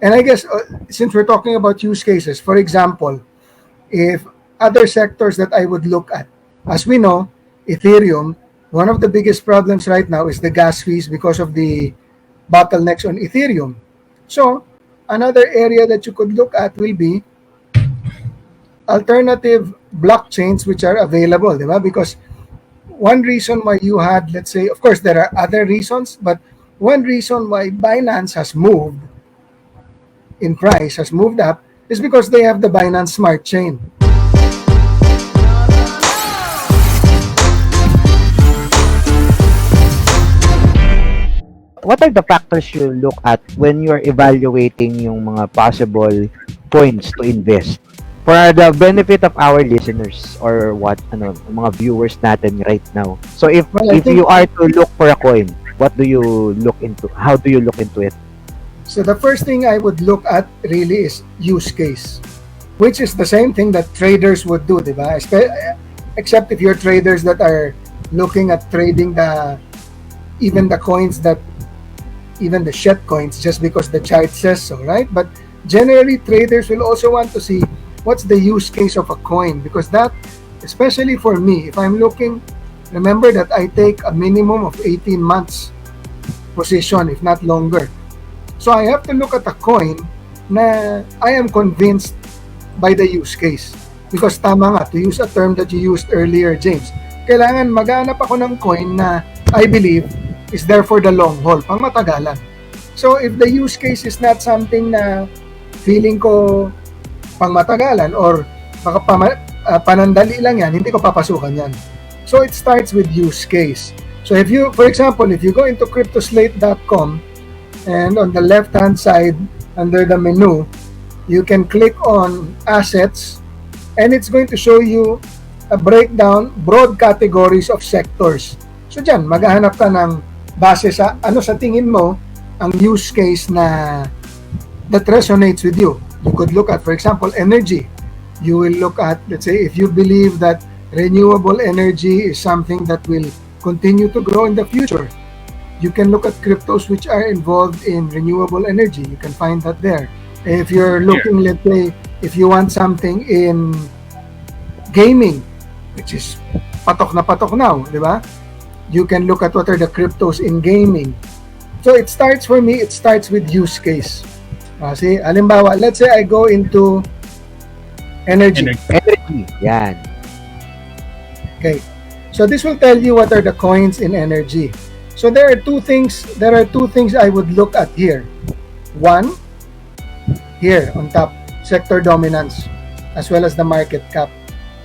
And I guess since we're talking about use cases, for example, if other sectors that I would look at, as we know, Ethereum, one of the biggest problems right now is the gas fees because of the bottlenecks on Ethereum. So another area that you could look at will be alternative blockchains which are available, di ba? Because one reason why you had, let's say, of course, there are other reasons, but one reason why Binance has moved in price, has moved up, is because they have the Binance Smart Chain. What are the factors you look at when you're evaluating yung mga possible coins to invest? For the benefit of our listeners or mga viewers natin right now. So if you are to look for a coin, what do you look into? How do you look into it? So the first thing I would look at really is use case, which is the same thing that traders would do, di ba? Except if you're traders that are looking at trading even the coins that even the shit coins just because the chart says so, right? But generally, traders will also want to see what's the use case of a coin, because that, especially for me, if I'm looking, remember that I take a minimum of 18 months position, if not longer. So I have to look at a coin na I am convinced by the use case. Because tama nga, to use a term that you used earlier, James, kailangan maghanap ako ng coin na I believe is there for the long haul, pang matagalan. So if the use case is not something na feeling ko pang matagalan or baka panandali lang yan, hindi ko papasukan yan. So it starts with use case. So if you, for example, if you go into cryptoslate.com and on the left-hand side under the menu, you can click on assets and it's going to show you a breakdown, broad categories of sectors. So dyan, maghahanap ka ng base sa ano sa tingin mo ang use case na that resonates with you. You could look at, for example, energy. You will look at, let's say, if you believe that renewable energy is something that will continue to grow in the future, you can look at cryptos which are involved in renewable energy. You can find that there. If you're looking, let's say, if you want something in gaming, which is patok na patok now, di ba? You can look at what are the cryptos in gaming. So it starts, for me, it starts with use case. See, halimbawa, let's say I go into energy. Energy, yan. Okay. So this will tell you what are the coins in energy. So there are two things I would look at here. One, here on top, sector dominance, as well as the market cap.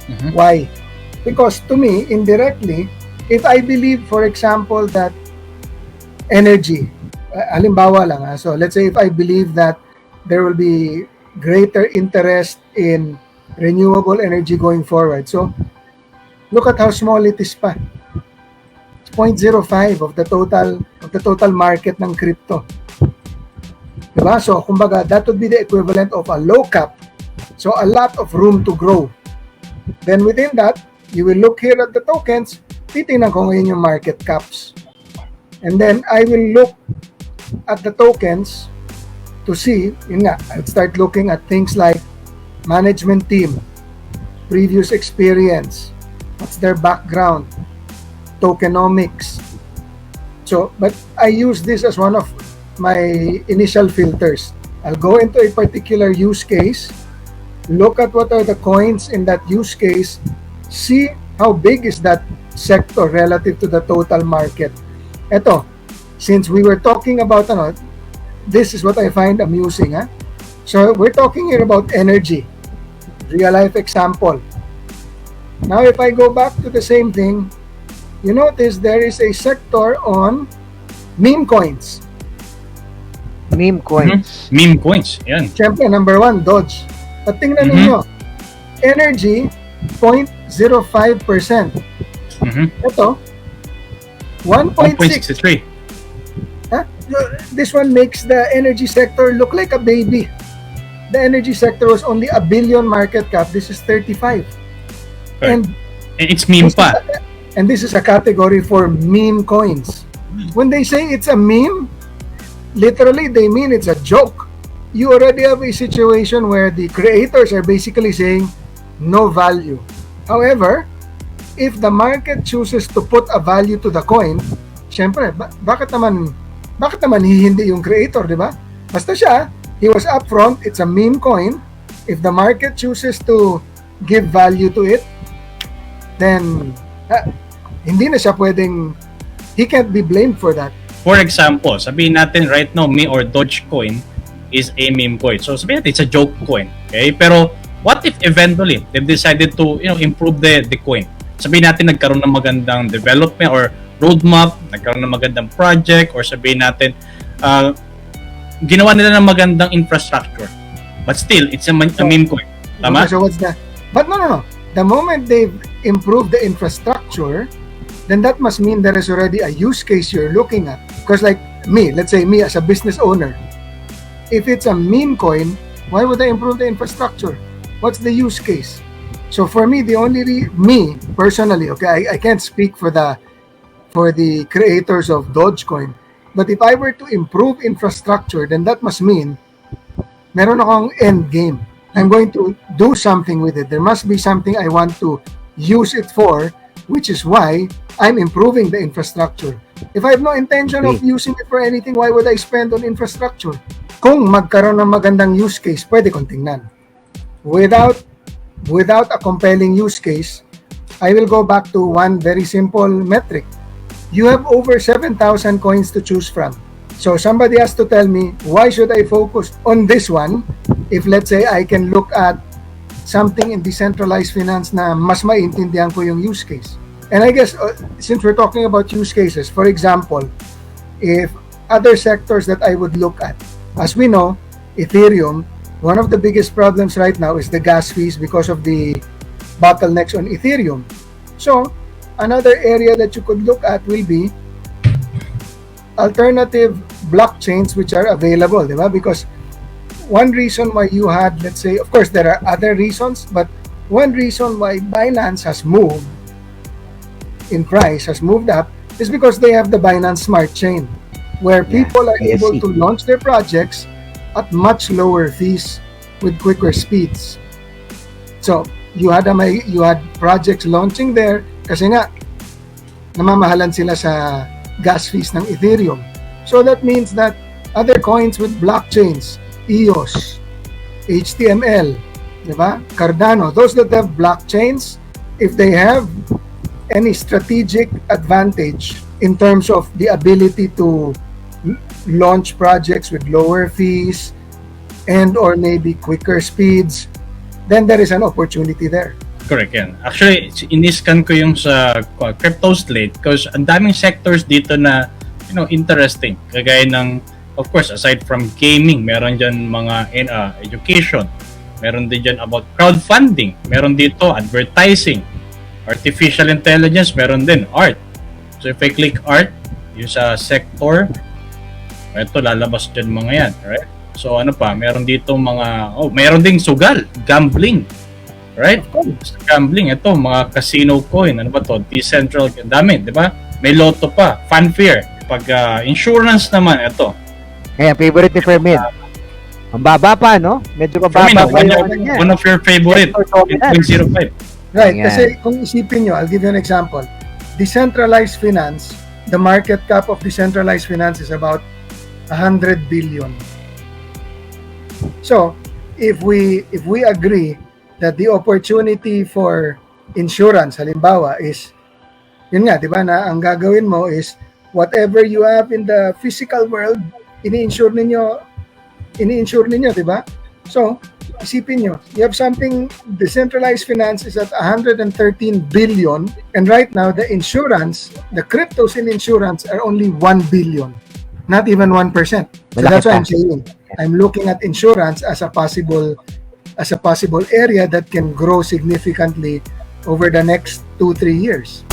Mm-hmm. Why? Because to me, indirectly, if I believe, for example, that energy, halimbawa lang, so let's say if I believe that there will be greater interest in renewable energy going forward. So look at how small it is pa. It's 0.05 of the total market ng crypto. Diba? So kumbaga, that would be the equivalent of a low cap. So a lot of room to grow. Then within that, you will look here at the tokens. Titingnan ko ngayon yung market caps. And then I will look at the tokens to see, I'll start looking at things like management team, previous experience, what's their background, tokenomics. So, but I use this as one of my initial filters. I'll go into a particular use case, look at what are the coins in that use case, see how big is that sector relative to the total market. Eto, since we were talking about this is what I find amusing. So we're talking here about energy, real life example. Now if I go back to the same thing, you notice there is a sector on meme coins. Meme coins. Mm-hmm. Meme coins, yan. Siyempre, number one, Dodge. At tingnan ninyo, energy, 0.05%. Ito, 1.63. This one makes the energy sector look like a baby. The energy sector was only $1 billion market cap. This is 35. Right. And it's meme pa. And this is a category for meme coins. When they say it's a meme, literally they mean it's a joke. you already have a situation where the creators are basically saying no value. However, if the market chooses to put a value to the coin, syempre, bakit naman hihindi yung creator, di ba? Basta siya, he was upfront, it's a meme coin. If the market chooses to give value to it, then hindi na siya pwedeng, he can't be blamed for that. For example, sabihin natin right now, me or Dogecoin is a meme coin. So sabihin natin, it's a joke coin. Okay? Pero what if eventually they decided to improve the coin? Sabihin natin nagkaroon ng magandang development or roadmap, nagkaroon ng magandang project, or sabihin natin ginawa nila ng magandang infrastructure. But still, it's a meme coin. Tama? Okay, so what's that? But no. The moment they've improved the infrastructure, then that must mean there is already a use case you're looking at. Because like me, let's say me as a business owner, if it's a meme coin, why would I improve the infrastructure? What's the use case? So for me, the only me personally, okay, I can't speak for the creators of Dogecoin, but if I were to improve infrastructure, then that must mean meron akong end game. I'm going to do something with it. There must be something I want to use it for, which is why I'm improving the infrastructure. If I have no intention of using it for anything, why would I spend on infrastructure? Kung magkaroon ng magandang use case, pwede kong tingnan. Without a compelling use case, I will go back to one very simple metric. You have over 7,000 coins to choose from. So somebody has to tell me, why should I focus on this one if let's say I can look at something in decentralized finance na mas maintindihan ko yung use case. And I guess since we're talking about use cases, for example, if other sectors that I would look at, as we know, Ethereum, one of the biggest problems right now is the gas fees because of the bottlenecks on Ethereum. So another area that you could look at will be alternative blockchains which are available, diba? Because one reason why you had, let's say, of course there are other reasons, but one reason why Binance has moved in price, has moved up, is because they have the Binance Smart Chain, where people are able to launch their projects at much lower fees with quicker speeds. So you had projects launching there kasi nga namamahalan sila sa gas fees ng Ethereum. So that means that other coins with blockchains, EOS, HTML, diba? Cardano, those that have blockchains, if they have any strategic advantage in terms of the ability to launch projects with lower fees and or maybe quicker speeds, then there is an opportunity there. Correct yan. Actually, iniscan ko yung sa crypto slate because ang daming sectors dito na interesting. Kagaya ng, of course, aside from gaming, meron dyan mga education, meron din dyan about crowdfunding, meron dito advertising, artificial intelligence, meron din art. So if I click art, yung sa sector, ito lalabas dyan mga yan, right? So ano pa, meron dito mga, meron ding sugal, gambling. Right? Sa gambling, ito, mga casino coin, ano ba to? Decentral, dami, di ba? May lotto pa, fanfare. Pag insurance naman, ito. Kaya favorite ni Fermin. Ang baba pa, no? Medyo mababa pa. One of your favorite, 8.05. Right, kasi kung isipin nyo, I'll give you an example. Decentralized finance, the market cap of decentralized finance is about 100 billion. So, if we agree that the opportunity for insurance, halimbawa, is, yun nga, di ba, na ang gagawin mo is, whatever you have in the physical world, ini-insure ninyo, di ba? So, isipin nyo, you have something, decentralized finance is at 113 billion, and right now, the insurance, the cryptos in insurance are only 1 billion. Not even 1%. So that's why I'm saying, I'm looking at insurance as a possible area that can grow significantly over the next 2-3 years.